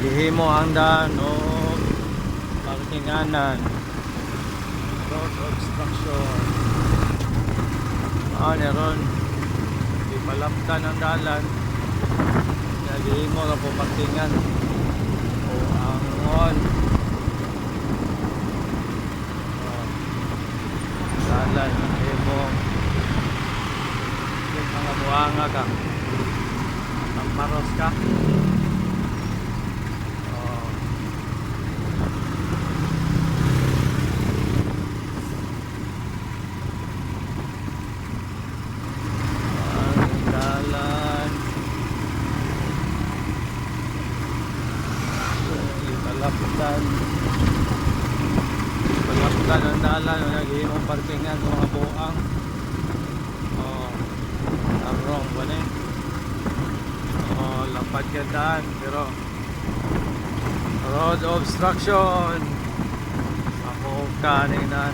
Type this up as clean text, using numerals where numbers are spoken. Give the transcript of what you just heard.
gihimo ang daan o parkinganan, road obstruction. Ron di palaptan ang dalan, gihimo na po parkingan o angon. Dalan gihimo mga buhanga ka, ang maros ka. Palapdan ang dalan, naghihimong parkingan ng mga buang. Arong ba na lapad ka daan, pero road obstruction ako kanin na